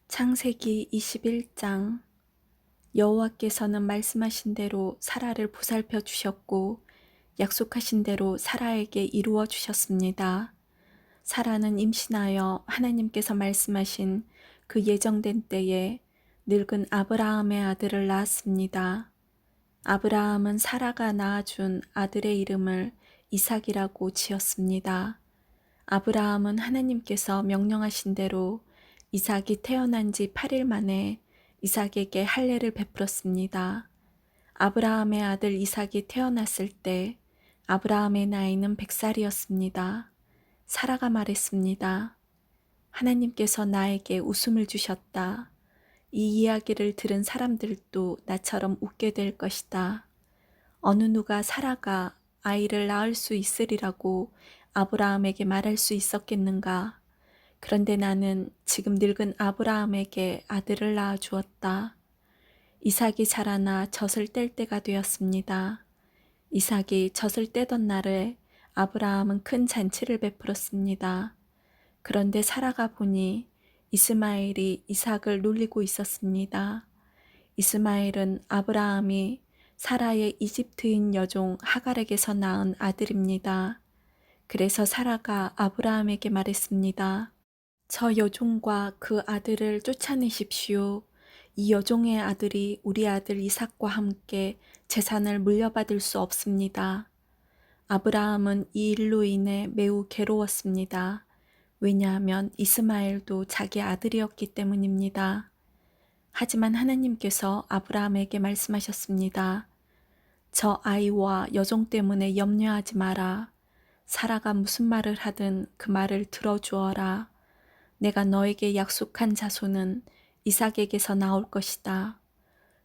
창세기 21장. 여호와께서는 말씀하신 대로 사라를 보살펴 주셨고 약속하신 대로 사라에게 이루어 주셨습니다. 사라는 임신하여 하나님께서 말씀하신 그 예정된 때에 늙은 아브라함의 아들을 낳았습니다. 아브라함은 사라가 낳아준 아들의 이름을 이삭이라고 지었습니다. 아브라함은 하나님께서 명령하신 대로 이삭이 태어난 지 8일 만에 이삭에게 할례를 베풀었습니다. 아브라함의 아들 이삭이 태어났을 때 아브라함의 나이는 100살이었습니다. 사라가 말했습니다. 하나님께서 나에게 웃음을 주셨다. 이 이야기를 들은 사람들도 나처럼 웃게 될 것이다. 어느 누가 사라가 아이를 낳을 수 있으리라고 아브라함에게 말할 수 있었겠는가? 그런데 나는 지금 늙은 아브라함에게 아들을 낳아 주었다. 이삭이 자라나 젖을 뗄 때가 되었습니다. 이삭이 젖을 떼던 날에 아브라함은 큰 잔치를 베풀었습니다. 그런데 사라가 보니 이스마엘이 이삭을 놀리고 있었습니다. 이스마엘은 아브라함이 사라의 이집트인 여종 하갈에게서 낳은 아들입니다. 그래서 사라가 아브라함에게 말했습니다. 저 여종과 그 아들을 쫓아내십시오. 이 여종의 아들이 우리 아들 이삭과 함께 재산을 물려받을 수 없습니다. 아브라함은 이 일로 인해 매우 괴로웠습니다. 왜냐하면 이스마엘도 자기 아들이었기 때문입니다. 하지만 하나님께서 아브라함에게 말씀하셨습니다. 저 아이와 여종 때문에 염려하지 마라. 사라가 무슨 말을 하든 그 말을 들어주어라. 내가 너에게 약속한 자손은 이삭에게서 나올 것이다.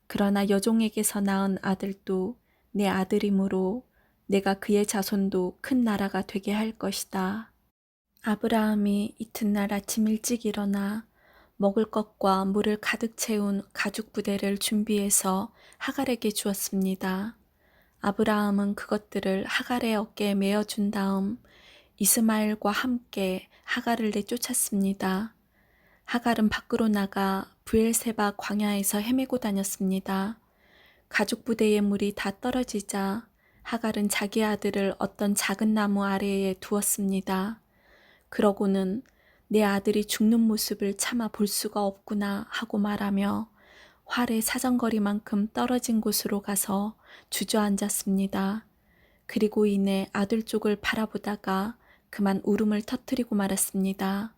그러나 여종에게서 낳은 아들도 내 아들이므로 내가 그의 자손도 큰 나라가 되게 할 것이다. 아브라함이 이튿날 아침 일찍 일어나 먹을 것과 물을 가득 채운 가죽 부대를 준비해서 하갈에게 주었습니다. 아브라함은 그것들을 하갈의 어깨에 메어준 다음 이스마엘과 함께 하갈을 내쫓았습니다. 하갈은 밖으로 나가 브엘세바 광야에서 헤매고 다녔습니다. 가죽 부대의 물이 다 떨어지자 하갈은 자기 아들을 어떤 작은 나무 아래에 두었습니다. 그러고는 내 아들이 죽는 모습을 차마 볼 수가 없구나 하고 말하며 활의 사정거리만큼 떨어진 곳으로 가서 주저앉았습니다. 그리고 이내 아들 쪽을 바라보다가 그만 울음을 터뜨리고 말았습니다.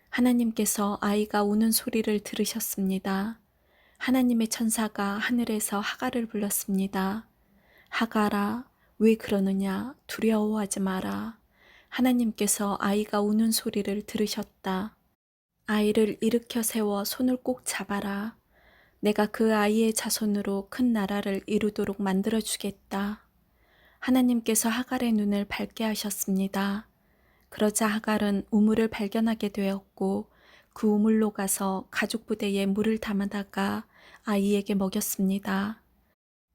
하나님께서 아이가 우는 소리를 들으셨습니다. 하나님의 천사가 하늘에서 하갈을 불렀습니다. 하갈아, 왜 그러느냐? 두려워하지 마라. 하나님께서 아이가 우는 소리를 들으셨다. 아이를 일으켜 세워 손을 꼭 잡아라. 내가 그 아이의 자손으로 큰 나라를 이루도록 만들어주겠다. 하나님께서 하갈의 눈을 밝게 하셨습니다. 그러자 하갈은 우물을 발견하게 되었고 그 우물로 가서 가죽 부대에 물을 담아다가 아이에게 먹였습니다.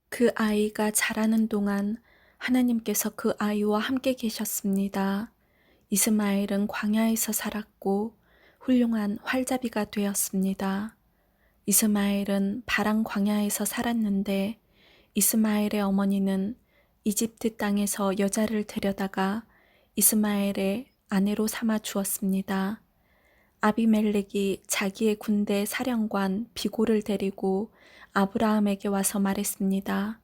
그 아이가 자라는 동안 하나님께서 그 아이와 함께 계셨습니다. 이스마엘은 광야에서 살았고 훌륭한 활잡이가 되었습니다. 이스마엘은 바람 광야에서 살았는데 이스마엘의 어머니는 이집트 땅에서 여자를 데려다가 이스마엘의 아내로 삼아 주었습니다. 아비멜렉이 자기의 군대 사령관 비골을 데리고 아브라함에게 와서 말했습니다.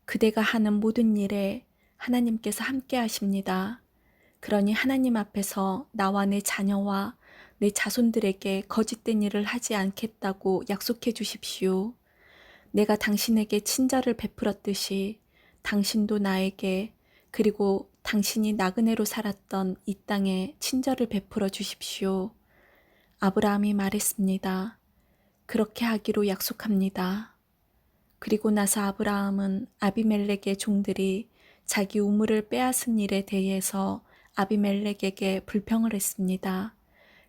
그대가 하는 모든 일에 하나님께서 함께 하십니다. 그러니 하나님 앞에서 나와 내 자녀와 내 자손들에게 거짓된 일을 하지 않겠다고 약속해 주십시오. 내가 당신에게 친절을 베풀었듯이 당신도 나에게 그리고 당신이 나그네로 살았던 이 땅에 친절을 베풀어 주십시오. 아브라함이 말했습니다. 그렇게 하기로 약속합니다. 그리고 나서 아브라함은 아비멜렉의 종들이 자기 우물을 빼앗은 일에 대해서 아비멜렉에게 불평을 했습니다.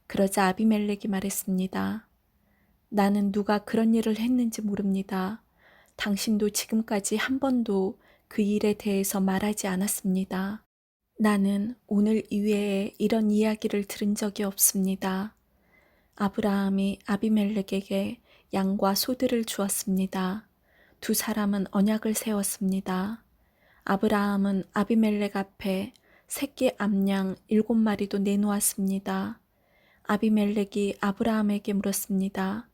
그러자 아비멜렉이 말했습니다. 나는 누가 그런 일을 했는지 모릅니다. 당신도 지금까지 한 번도 그 일에 대해서 말하지 않았습니다. 나는 오늘 이외에 이런 이야기를 들은 적이 없습니다. 아브라함이 아비멜렉에게 양과 소들을 주었습니다. 두 사람은 언약을 세웠습니다. 아브라함은 아비멜렉 앞에 새끼 암양 7마리도 내놓았습니다. 아비멜렉이 아브라함에게 물었습니다.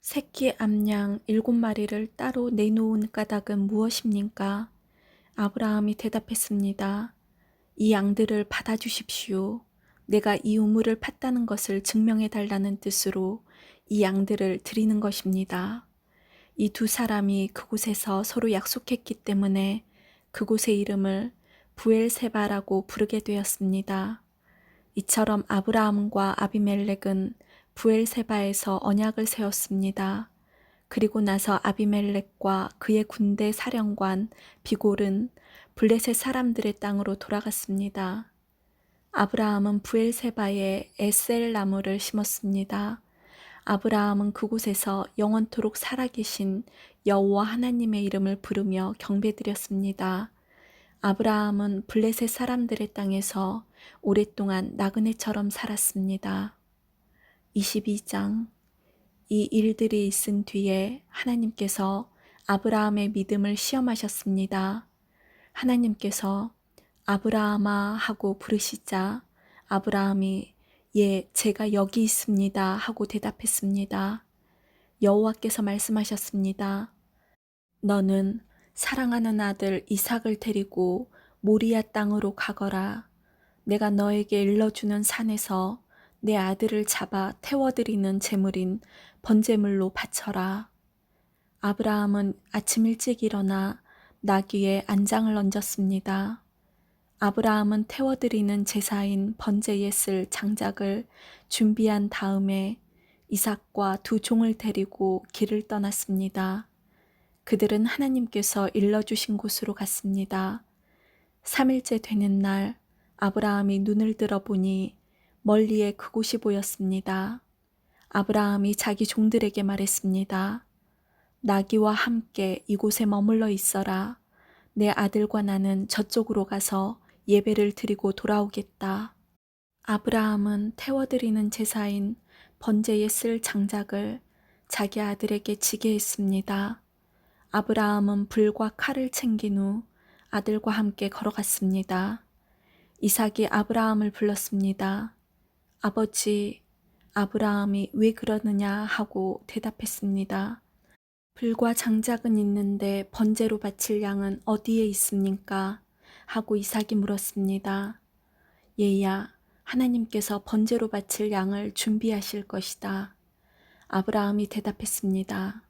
새끼 암양 7마리를 따로 내놓은 까닭은 무엇입니까? 아브라함이 대답했습니다. 이 양들을 받아주십시오. 내가 이 우물을 팠다는 것을 증명해 달라는 뜻으로 이 양들을 드리는 것입니다. 이 두 사람이 그곳에서 서로 약속했기 때문에 그곳의 이름을 부엘세바라고 부르게 되었습니다. 이처럼 아브라함과 아비멜렉은 부엘세바에서 언약을 세웠습니다. 그리고 나서 아비멜렉과 그의 군대 사령관 비골은 블레셋 사람들의 땅으로 돌아갔습니다. 아브라함은 부엘세바에 에셀 나무를 심었습니다. 아브라함은 그곳에서 영원토록 살아계신 여호와 하나님의 이름을 부르며 경배드렸습니다. 아브라함은 블레셋 사람들의 땅에서 오랫동안 나그네처럼 살았습니다. 22장. 이 일들이 있은 뒤에 하나님께서 아브라함의 믿음을 시험하셨습니다. 하나님께서 아브라함아 하고 부르시자 아브라함이 예, 제가 여기 있습니다 하고 대답했습니다. 여호와께서 말씀하셨습니다. 너는 사랑하는 아들 이삭을 데리고 모리아 땅으로 가거라. 내가 너에게 일러주는 산에서 내 아들을 잡아 태워드리는 제물인 번제물로 바쳐라. 아브라함은 아침 일찍 일어나 나귀에 안장을 얹었습니다. 아브라함은 태워드리는 제사인 번제에 쓸 장작을 준비한 다음에 이삭과 두 종을 데리고 길을 떠났습니다. 그들은 하나님께서 일러주신 곳으로 갔습니다. 3일째 되는 날 아브라함이 눈을 들어보니 멀리에 그곳이 보였습니다. 아브라함이 자기 종들에게 말했습니다. 나귀와 함께 이곳에 머물러 있어라. 내 아들과 나는 저쪽으로 가서 예배를 드리고 돌아오겠다. 아브라함은 태워드리는 제사인 번제에 쓸 장작을 자기 아들에게 지게 했습니다. 아브라함은 불과 칼을 챙긴 후 아들과 함께 걸어갔습니다. 이삭이 아브라함을 불렀습니다. 아버지, 아브라함이 왜 그러느냐 하고 대답했습니다. 불과 장작은 있는데 번제로 바칠 양은 어디에 있습니까? 하고 이삭이 물었습니다. 얘야, 하나님께서 번제로 바칠 양을 준비하실 것이다. 아브라함이 대답했습니다.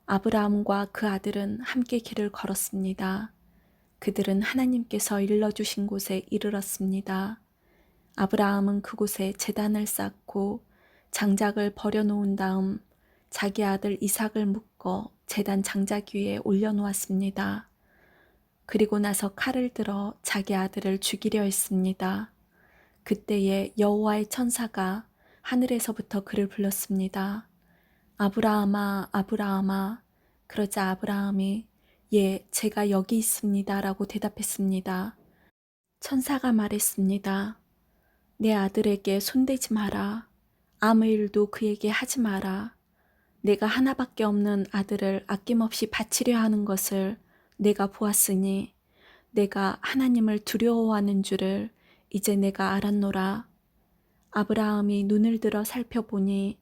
아브라함과 그 아들은 함께 길을 걸었습니다. 그들은 하나님께서 일러주신 곳에 이르렀습니다. 아브라함은 그곳에 제단을 쌓고 장작을 버려놓은 다음 자기 아들 이삭을 묶어 제단 장작 위에 올려놓았습니다. 그리고 나서 칼을 들어 자기 아들을 죽이려 했습니다. 그때에 여호와의 천사가 하늘에서부터 그를 불렀습니다. 아브라함아, 아브라함아. 그러자 아브라함이 예, 제가 여기 있습니다 라고 대답했습니다. 천사가 말했습니다. 내 아들에게 손대지 마라. 아무 일도 그에게 하지 마라. 내가 하나밖에 없는 아들을 아낌없이 바치려 하는 것을 내가 보았으니 내가 하나님을 두려워하는 줄을 이제 내가 알았노라. 아브라함이 눈을 들어 살펴보니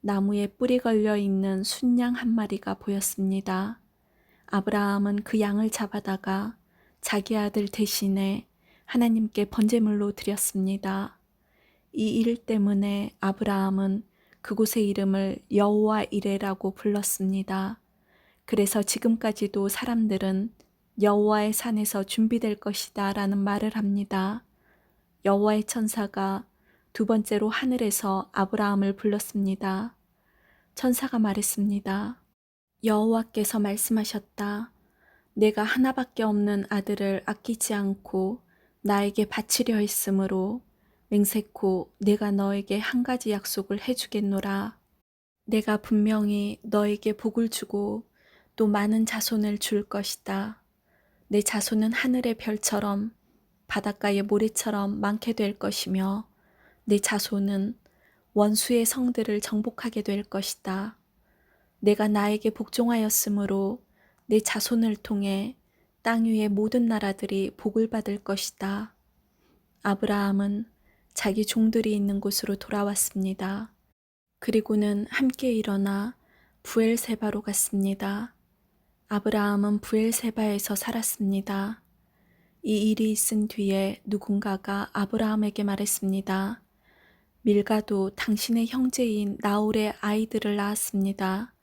나무에 뿔이 걸려 있는 순양 한 마리가 보였습니다. 아브라함은 그 양을 잡아다가 자기 아들 대신에 하나님께 번제물로 드렸습니다. 이 일 때문에 아브라함은 그곳의 이름을 여호와 이레라고 불렀습니다. 그래서 지금까지도 사람들은 여호와의 산에서 준비될 것이다 라는 말을 합니다. 여호와의 천사가 두 번째로 하늘에서 아브라함을 불렀습니다. 천사가 말했습니다. 여호와께서 말씀하셨다. 내가 하나밖에 없는 아들을 아끼지 않고 나에게 바치려 했으므로 맹세코 내가 너에게 한 가지 약속을 해주겠노라. 내가 분명히 너에게 복을 주고 또 많은 자손을 줄 것이다. 내 자손은 하늘의 별처럼 바닷가의 모래처럼 많게 될 것이며 내 자손은 원수의 성들을 정복하게 될 것이다. 내가 나에게 복종하였으므로 내 자손을 통해 땅 위의 모든 나라들이 복을 받을 것이다. 아브라함은 자기 종들이 있는 곳으로 돌아왔습니다. 그리고는 함께 일어나 부엘세바로 갔습니다. 아브라함은 부엘세바에서 살았습니다. 이 일이 있은 뒤에 누군가가 아브라함에게 말했습니다. 밀가도 당신의 형제인 나홀의 아이들을 낳았습니다.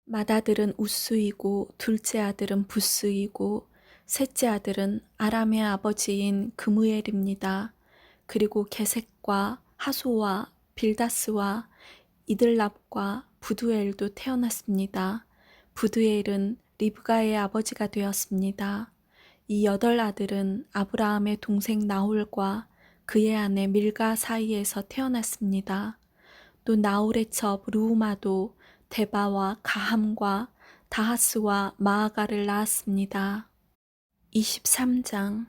맏아들은 우스이고 둘째 아들은 부스이고 셋째 아들은 아람의 아버지인 그무엘입니다. 그리고 게색과 하소와 빌다스와 이들랍과 부두엘도 태어났습니다. 부두엘은 리브가의 아버지가 되었습니다. 이 8아들은 아브라함의 동생 나홀과 그의 아내 밀가 사이에서 태어났습니다. 또 나홀의 첩 루우마도 데바와 가함과 다하스와 마아가를 낳았습니다. 23장.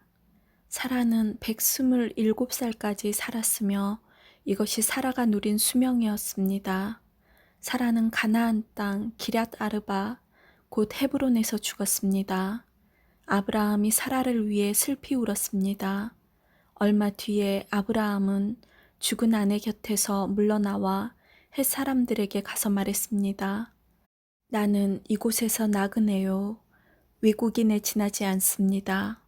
사라는 127살까지 살았으며 이것이 사라가 누린 수명이었습니다. 사라는 가나안 땅 기럇 아르바 곧 헤브론에서 죽었습니다. 아브라함이 사라를 위해 슬피 울었습니다. 얼마 뒤에 아브라함은 죽은 아내 곁에서 물러나와 헷 사람들에게 가서 말했습니다. 나는 이곳에서 나그네요. 외국인에 지나지 않습니다.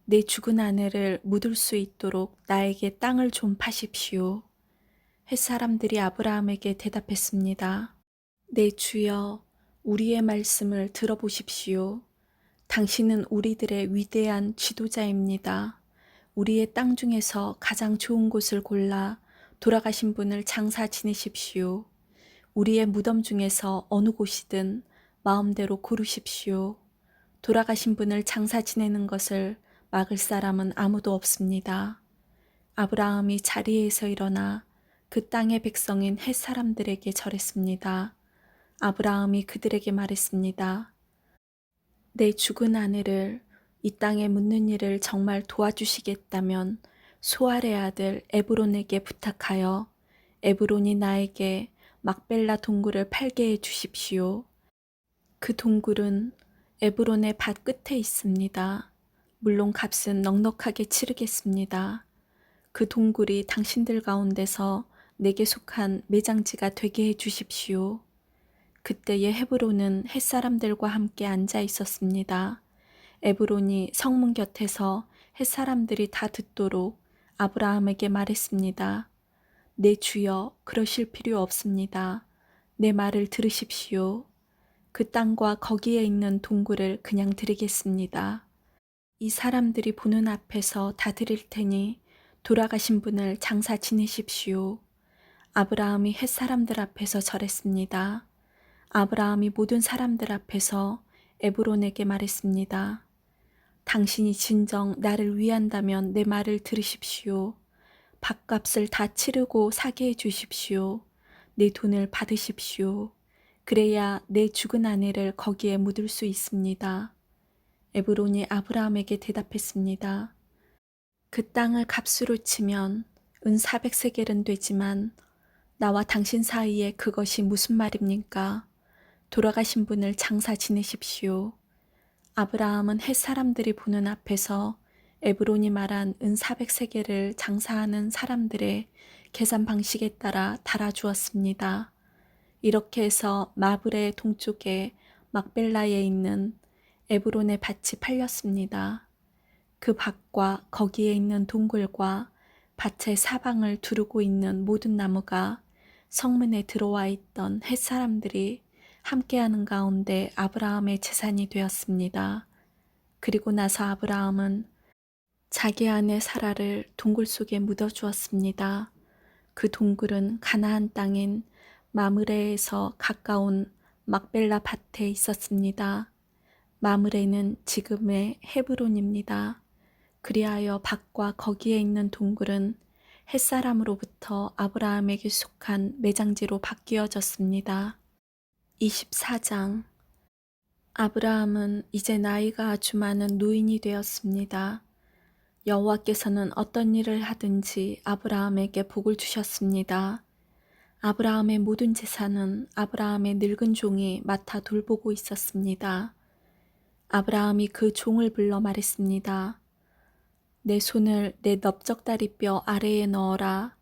내 죽은 아내를 묻을 수 있도록 나에게 땅을 좀 파십시오. 헷 사람들이 아브라함에게 대답했습니다. 내 주여, 우리의 말씀을 들어보십시오. 당신은 우리들의 위대한 지도자입니다. 우리의 땅 중에서 가장 좋은 곳을 골라 돌아가신 분을 장사 지내십시오. 우리의 무덤 중에서 어느 곳이든 마음대로 고르십시오. 돌아가신 분을 장사 지내는 것을 막을 사람은 아무도 없습니다. 아브라함이 자리에서 일어나 그 땅의 백성인 헷 사람들에게 절했습니다. 아브라함이 그들에게 말했습니다. 내 죽은 아내를 이 땅에 묻는 일을 정말 도와주시겠다면 소알의 아들 에브론에게 부탁하여 에브론이 나에게 막벨라 동굴을 팔게 해 주십시오. 그 동굴은 에브론의 밭 끝에 있습니다. 물론 값은 넉넉하게 치르겠습니다. 그 동굴이 당신들 가운데서 내게 속한 매장지가 되게 해 주십시오. 그때의 헤브론은 헷사람들과 함께 앉아 있었습니다. 에브론이 성문 곁에서 헷사람들이 다 듣도록 아브라함에게 말했습니다. 내 주여, 그러실 필요 없습니다. 내 말을 들으십시오. 그 땅과 거기에 있는 동굴을 그냥 드리겠습니다. 이 사람들이 보는 앞에서 다 드릴 테니 돌아가신 분을 장사 지내십시오. 아브라함이 헷사람들 앞에서 절했습니다. 아브라함이 모든 사람들 앞에서 에브론에게 말했습니다. 당신이 진정 나를 위한다면 내 말을 들으십시오. 밥값을 다 치르고 사게 해 주십시오. 내 돈을 받으십시오. 그래야 내 죽은 아내를 거기에 묻을 수 있습니다. 에브론이 아브라함에게 대답했습니다. 그 땅을 값으로 치면 은 400세겔은 되지만 나와 당신 사이에 그것이 무슨 말입니까? 돌아가신 분을 장사 지내십시오. 아브라함은 헷 사람들이 보는 앞에서 에브론이 말한 은 400세겔을 장사하는 사람들의 계산 방식에 따라 달아주었습니다. 이렇게 해서 마블의 동쪽에 막벨라에 있는 에브론의 밭이 팔렸습니다. 그 밭과 거기에 있는 동굴과 밭의 사방을 두르고 있는 모든 나무가 성문에 들어와 있던 헷 사람들이 함께하는 가운데 아브라함의 재산이 되었습니다. 그리고 나서 아브라함은 자기 아내 사라를 동굴 속에 묻어주었습니다. 그 동굴은 가나안 땅인 마므레에서 가까운 막벨라 밭에 있었습니다. 마므레는 지금의 헤브론입니다. 그리하여 밭과 거기에 있는 동굴은 햇사람으로부터 아브라함에게 속한 매장지로 바뀌어졌습니다. 24장. 아브라함은 이제 나이가 아주 많은 노인이 되었습니다. 여호와께서는 어떤 일을 하든지 아브라함에게 복을 주셨습니다. 아브라함의 모든 재산은 아브라함의 늙은 종이 맡아 돌보고 있었습니다. 아브라함이 그 종을 불러 말했습니다. 내 손을 내 넓적다리뼈 아래에 넣어라.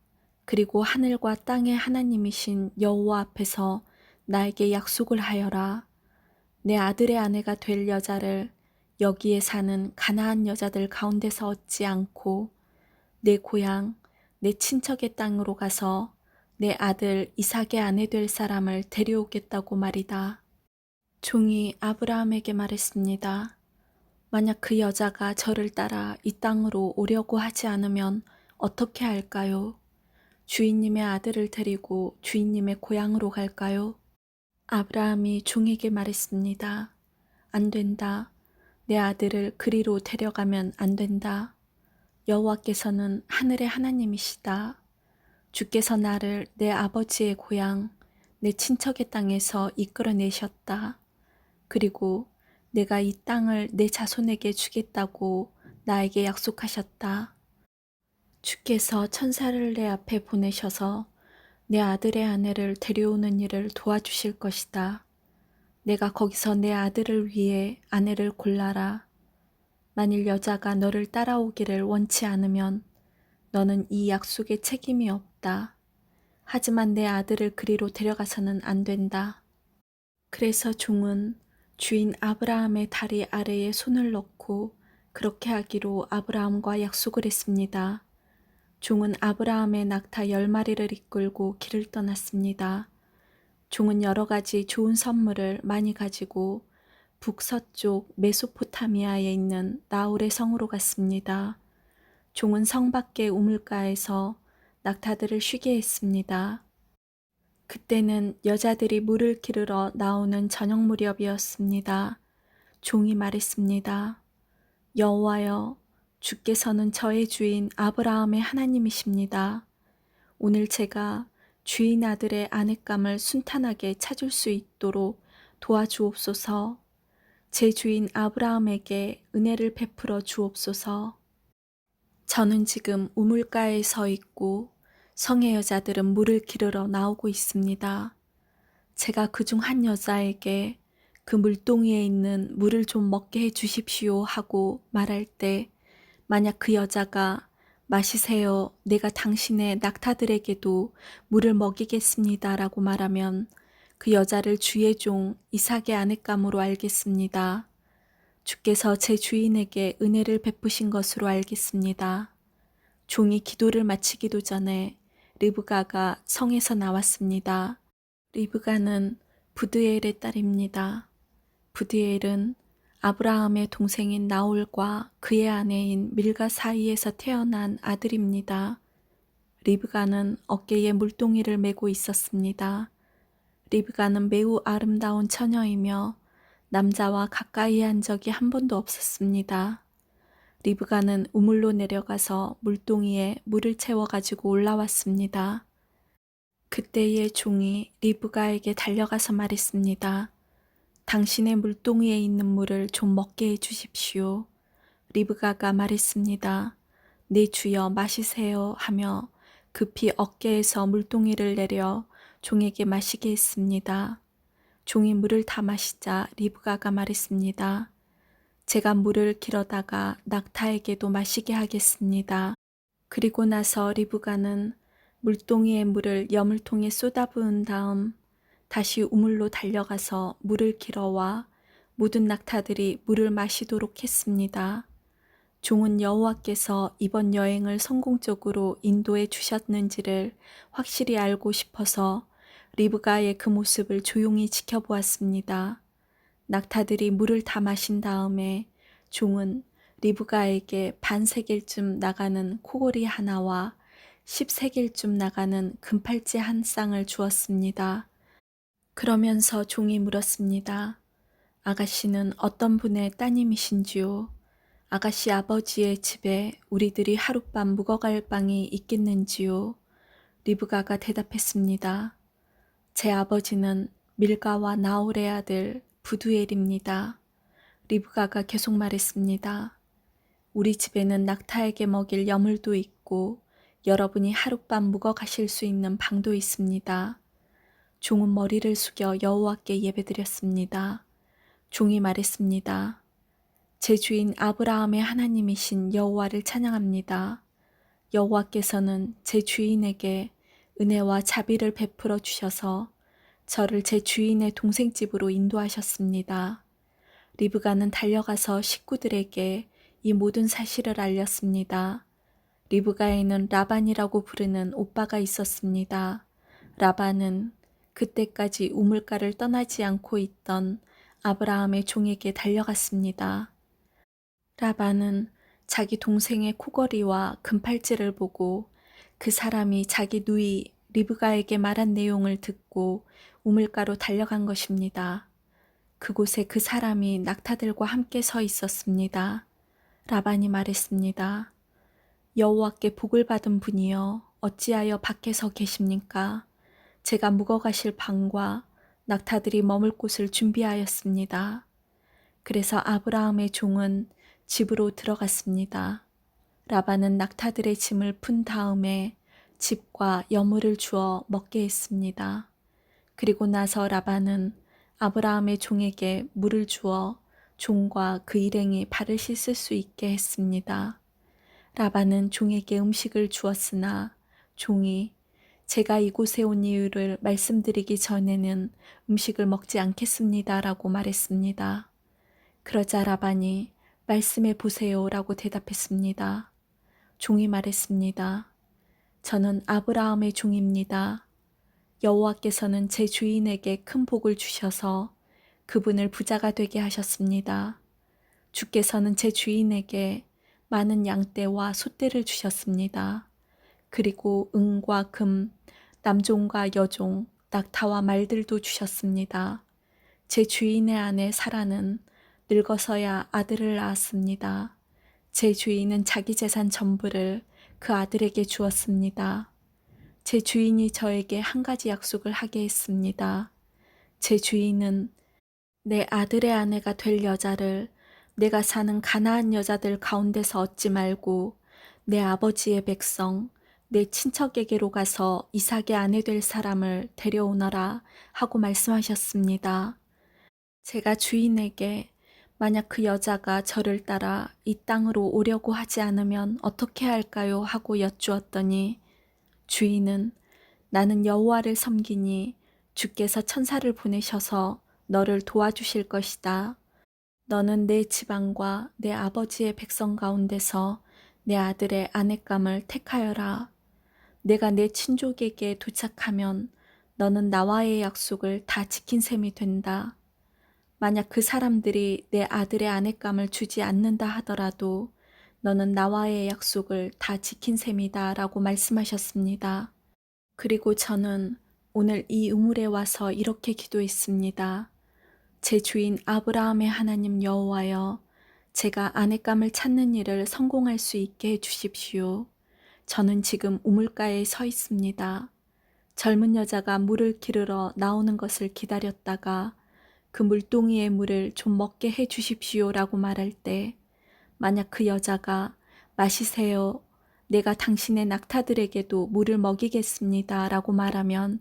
그리고 하늘과 땅의 하나님이신 여호와 앞에서 나에게 약속을 하여라. 내 아들의 아내가 될 여자를 여기에 사는 가나안 여자들 가운데서 얻지 않고 내 고향, 내 친척의 땅으로 가서 내 아들 이삭의 아내 될 사람을 데려오겠다고 말이다. 종이 아브라함에게 말했습니다. 만약 그 여자가 저를 따라 이 땅으로 오려고 하지 않으면 어떻게 할까요? 주인님의 아들을 데리고 주인님의 고향으로 갈까요? 아브라함이 종에게 말했습니다. 안 된다. 내 아들을 그리로 데려가면 안 된다. 여호와께서는 하늘의 하나님이시다. 주께서 나를 내 아버지의 고향, 내 친척의 땅에서 이끌어내셨다. 그리고 내가 이 땅을 내 자손에게 주겠다고 나에게 약속하셨다. 주께서 천사를 내 앞에 보내셔서 내 아들의 아내를 데려오는 일을 도와주실 것이다. 내가 거기서 내 아들을 위해 아내를 골라라. 만일 여자가 너를 따라오기를 원치 않으면 너는 이 약속에 책임이 없다. 하지만 내 아들을 그리로 데려가서는 안 된다. 그래서 종은 주인 아브라함의 다리 아래에 손을 넣고 그렇게 하기로 아브라함과 약속을 했습니다. 종은 아브라함의 낙타 10마리를 이끌고 길을 떠났습니다. 종은 여러 가지 좋은 선물을 많이 가지고 북서쪽 메소포타미아에 있는 나홀의 성으로 갔습니다. 종은 성 밖의 우물가에서 낙타들을 쉬게 했습니다. 그때는 여자들이 물을 기르러 나오는 저녁 무렵이었습니다. 종이 말했습니다. 여호와여, 주께서는 저의 주인 아브라함의 하나님이십니다. 오늘 제가 주인 아들의 아내감을 순탄하게 찾을 수 있도록 도와주옵소서. 제 주인 아브라함에게 은혜를 베풀어 주옵소서. 저는 지금 우물가에 서 있고 성의 여자들은 물을 기르러 나오고 있습니다. 제가 그중 한 여자에게 그 물동이에 있는 물을 좀 먹게 해 주십시오 하고 말할 때 만약 그 여자가 마시세요. 내가 당신의 낙타들에게도 물을 먹이겠습니다 라고 말하면 그 여자를 주의 종 이삭의 아내감으로 알겠습니다. 주께서 제 주인에게 은혜를 베푸신 것으로 알겠습니다. 종이 기도를 마치기도 전에 리브가가 성에서 나왔습니다. 리브가는 부드엘의 딸입니다. 부드엘은 아브라함의 동생인 나홀과 그의 아내인 밀가 사이에서 태어난 아들입니다. 리브가는 어깨에 물동이를 메고 있었습니다. 리브가는 매우 아름다운 처녀이며 남자와 가까이 한 적이 한 번도 없었습니다. 리브가는 우물로 내려가서 물동이에 물을 채워가지고 올라왔습니다. 그때의 종이 리브가에게 달려가서 말했습니다. 당신의 물동이에 있는 물을 좀 먹게 해 주십시오. 리브가가 말했습니다. 네 주여 마시세요 하며 급히 어깨에서 물동이를 내려 종에게 마시게 했습니다. 종이 물을 다 마시자 리브가가 말했습니다. 제가 물을 길어다가 낙타에게도 마시게 하겠습니다. 그리고 나서 리브가는 물동이의 물을 여물통에 쏟아부은 다음 다시 우물로 달려가서 물을 길어와 모든 낙타들이 물을 마시도록 했습니다. 종은 여호와께서 이번 여행을 성공적으로 인도해 주셨는지를 확실히 알고 싶어서 리브가의 그 모습을 조용히 지켜보았습니다. 낙타들이 물을 다 마신 다음에 종은 리브가에게 반세겔쯤 나가는 코골이 하나와 10세겔쯤 나가는 금팔찌 한 쌍을 주었습니다. 그러면서 종이 물었습니다. 아가씨는 어떤 분의 따님이신지요? 아가씨 아버지의 집에 우리들이 하룻밤 묵어갈 방이 있겠는지요? 리브가가 대답했습니다. 제 아버지는 밀가와 나홀의 아들 부두엘입니다. 리브가가 계속 말했습니다. 우리 집에는 낙타에게 먹일 여물도 있고 여러분이 하룻밤 묵어 가실 수 있는 방도 있습니다. 종은 머리를 숙여 여호와께 예배드렸습니다. 종이 말했습니다. 제 주인 아브라함의 하나님이신 여호와를 찬양합니다. 여호와께서는 제 주인에게 은혜와 자비를 베풀어 주셔서 저를 제 주인의 동생 집으로 인도하셨습니다. 리브가는 달려가서 식구들에게 이 모든 사실을 알렸습니다. 리브가에는 라반이라고 부르는 오빠가 있었습니다. 라반은 그때까지 우물가를 떠나지 않고 있던 아브라함의 종에게 달려갔습니다. 라반은 자기 동생의 코걸이와 금팔찌를 보고 그 사람이 자기 누이 리브가에게 말한 내용을 듣고 우물가로 달려간 것입니다. 그곳에 그 사람이 낙타들과 함께 서 있었습니다. 라반이 말했습니다. 여호와께 복을 받은 분이여 어찌하여 밖에서 계십니까? 제가 묵어가실 방과 낙타들이 머물 곳을 준비하였습니다. 그래서 아브라함의 종은 집으로 들어갔습니다. 라반은 낙타들의 짐을 푼 다음에 집과 여물을 주어 먹게 했습니다. 그리고 나서 라반은 아브라함의 종에게 물을 주어 종과 그 일행이 발을 씻을 수 있게 했습니다. 라반은 종에게 음식을 주었으나 종이 제가 이곳에 온 이유를 말씀드리기 전에는 음식을 먹지 않겠습니다 라고 말했습니다. 그러자 라반이 말씀해 보세요 라고 대답했습니다. 종이 말했습니다. 저는 아브라함의 종입니다. 여호와께서는 제 주인에게 큰 복을 주셔서 그분을 부자가 되게 하셨습니다. 주께서는 제 주인에게 많은 양떼와 소떼를 주셨습니다. 그리고 은과 금, 남종과 여종, 낙타와 말들도 주셨습니다. 제 주인의 아내 사라는 늙어서야 아들을 낳았습니다. 제 주인은 자기 재산 전부를 그 아들에게 주었습니다. 제 주인이 저에게 한 가지 약속을 하게 했습니다. 제 주인은 내 아들의 아내가 될 여자를 내가 사는 가나안 여자들 가운데서 얻지 말고 내 아버지의 백성, 내 친척에게로 가서 이삭의 아내 될 사람을 데려오너라 하고 말씀하셨습니다. 제가 주인에게 만약 그 여자가 저를 따라 이 땅으로 오려고 하지 않으면 어떻게 할까요? 하고 여쭈었더니 주인은 나는 여호와를 섬기니 주께서 천사를 보내셔서 너를 도와주실 것이다. 너는 내 지방과 내 아버지의 백성 가운데서 내 아들의 아내감을 택하여라. 내가 내 친족에게 도착하면 너는 나와의 약속을 다 지킨 셈이 된다. 만약 그 사람들이 내 아들의 아내감을 주지 않는다 하더라도 너는 나와의 약속을 다 지킨 셈이다 라고 말씀하셨습니다. 그리고 저는 오늘 이 우물에 와서 이렇게 기도했습니다. 제 주인 아브라함의 하나님 여호와여, 제가 아내감을 찾는 일을 성공할 수 있게 해주십시오. 저는 지금 우물가에 서 있습니다. 젊은 여자가 물을 기르러 나오는 것을 기다렸다가 그 물동이의 물을 좀 먹게 해주십시오라고 말할 때 만약 그 여자가 마시세요. 내가 당신의 낙타들에게도 물을 먹이겠습니다 라고 말하면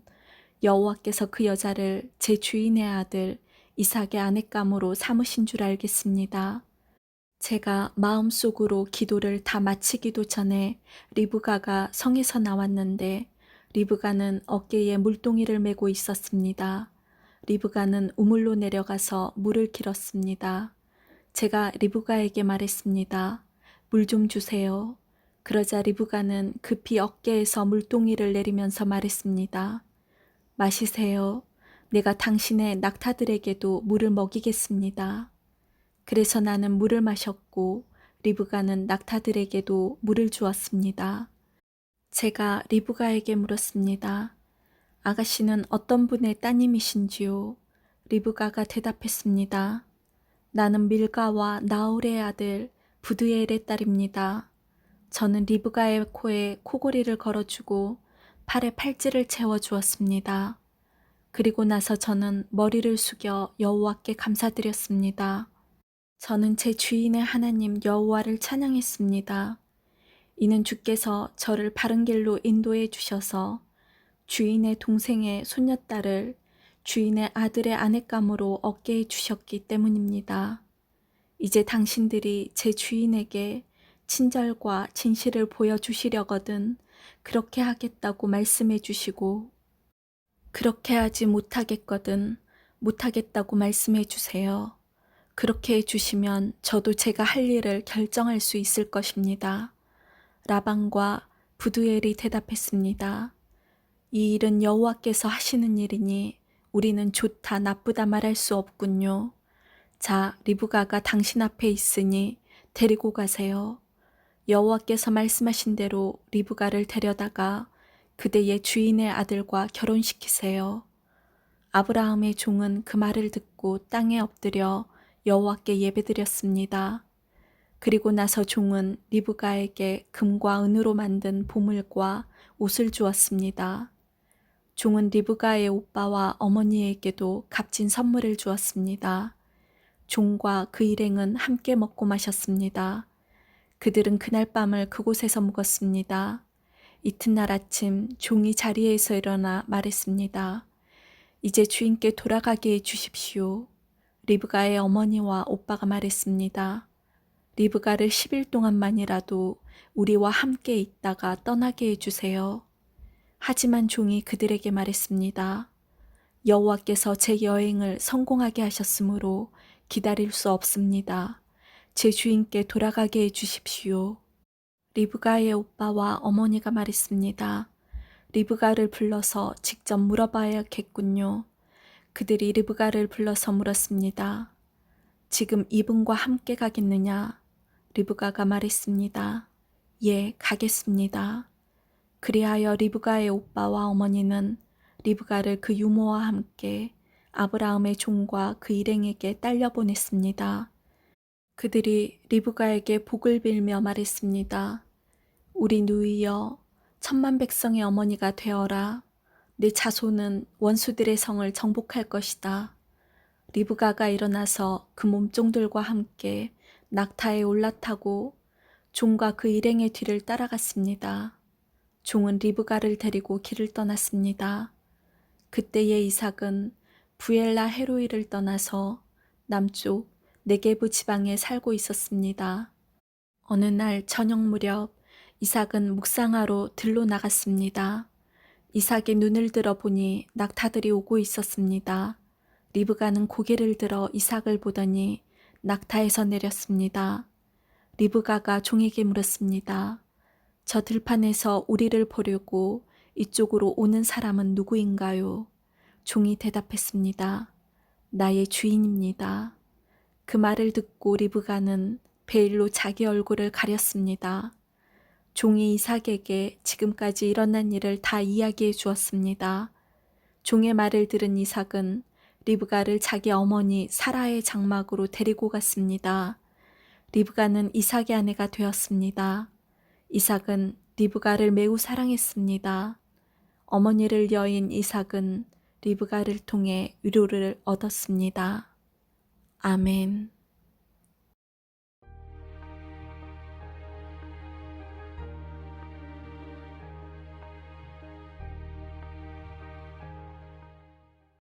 여호와께서 그 여자를 제 주인의 아들 이삭의 아내감으로 삼으신 줄 알겠습니다. 제가 마음속으로 기도를 다 마치기도 전에 리브가가 성에서 나왔는데 리브가는 어깨에 물동이를 메고 있었습니다. 리브가는 우물로 내려가서 물을 길었습니다. 제가 리브가에게 말했습니다. 물 좀 주세요. 그러자 리브가는 급히 어깨에서 물동이를 내리면서 말했습니다. 마시세요. 내가 당신의 낙타들에게도 물을 먹이겠습니다. 그래서 나는 물을 마셨고 리브가는 낙타들에게도 물을 주었습니다. 제가 리브가에게 물었습니다. 아가씨는 어떤 분의 따님이신지요? 리브가가 대답했습니다. 나는 밀가와 나홀의 아들 부드엘의 딸입니다. 저는 리브가의 코에 코고리를 걸어주고 팔에 팔찌를 채워주었습니다. 그리고 나서 저는 머리를 숙여 여호와께 감사드렸습니다. 저는 제 주인의 하나님 여호와를 찬양했습니다. 이는 주께서 저를 바른 길로 인도해 주셔서 주인의 동생의 손녀딸을 주인의 아들의 아내감으로 얻게 해 주셨기 때문입니다. 이제 당신들이 제 주인에게 친절과 진실을 보여주시려거든 그렇게 하겠다고 말씀해 주시고, 그렇게 하지 못하겠거든 못하겠다고 말씀해 주세요. 그렇게 해주시면 저도 제가 할 일을 결정할 수 있을 것입니다. 라반과 부두엘이 대답했습니다. 이 일은 여호와께서 하시는 일이니 우리는 좋다 나쁘다 말할 수 없군요. 자, 리브가가 당신 앞에 있으니 데리고 가세요. 여호와께서 말씀하신 대로 리브가를 데려다가 그대의 주인의 아들과 결혼시키세요. 아브라함의 종은 그 말을 듣고 땅에 엎드려 여호와께 예배드렸습니다. 그리고 나서 종은 리브가에게 금과 은으로 만든 보물과 옷을 주었습니다. 종은 리브가의 오빠와 어머니에게도 값진 선물을 주었습니다. 종과 그 일행은 함께 먹고 마셨습니다. 그들은 그날 밤을 그곳에서 묵었습니다. 이튿날 아침 종이 자리에서 일어나 말했습니다. 이제 주인께 돌아가게 해 주십시오. 리브가의 어머니와 오빠가 말했습니다. 리브가를 10일 동안만이라도 우리와 함께 있다가 떠나게 해주세요. 하지만 종이 그들에게 말했습니다. 여호와께서 제 여행을 성공하게 하셨으므로 기다릴 수 없습니다. 제 주인께 돌아가게 해주십시오. 리브가의 오빠와 어머니가 말했습니다. 리브가를 불러서 직접 물어봐야겠군요. 그들이 리브가를 불러서 물었습니다. 지금 이분과 함께 가겠느냐? 리브가가 말했습니다. 예, 가겠습니다. 그리하여 리브가의 오빠와 어머니는 리브가를 그 유모와 함께 아브라함의 종과 그 일행에게 딸려 보냈습니다. 그들이 리브가에게 복을 빌며 말했습니다. 우리 누이여, 천만 백성의 어머니가 되어라. 내 자손은 원수들의 성을 정복할 것이다. 리브가가 일어나서 그 몸종들과 함께 낙타에 올라타고 종과 그 일행의 뒤를 따라갔습니다. 종은 리브가를 데리고 길을 떠났습니다. 그때에 이삭은 부엘라 헤로이를 떠나서 남쪽 네게브 지방에 살고 있었습니다. 어느 날 저녁 무렵 이삭은 묵상하러 들로 나갔습니다. 이삭이 눈을 들어 보니 낙타들이 오고 있었습니다. 리브가는 고개를 들어 이삭을 보더니 낙타에서 내렸습니다. 리브가가 종에게 물었습니다. 저 들판에서 우리를 보려고 이쪽으로 오는 사람은 누구인가요? 종이 대답했습니다. 나의 주인입니다. 그 말을 듣고 리브가는 베일로 자기 얼굴을 가렸습니다. 종이 이삭에게 지금까지 일어난 일을 다 이야기해 주었습니다. 종의 말을 들은 이삭은 리브가를 자기 어머니 사라의 장막으로 데리고 갔습니다. 리브가는 이삭의 아내가 되었습니다. 이삭은 리브가를 매우 사랑했습니다. 어머니를 여인 이삭은 리브가를 통해 위로를 얻었습니다. 아멘.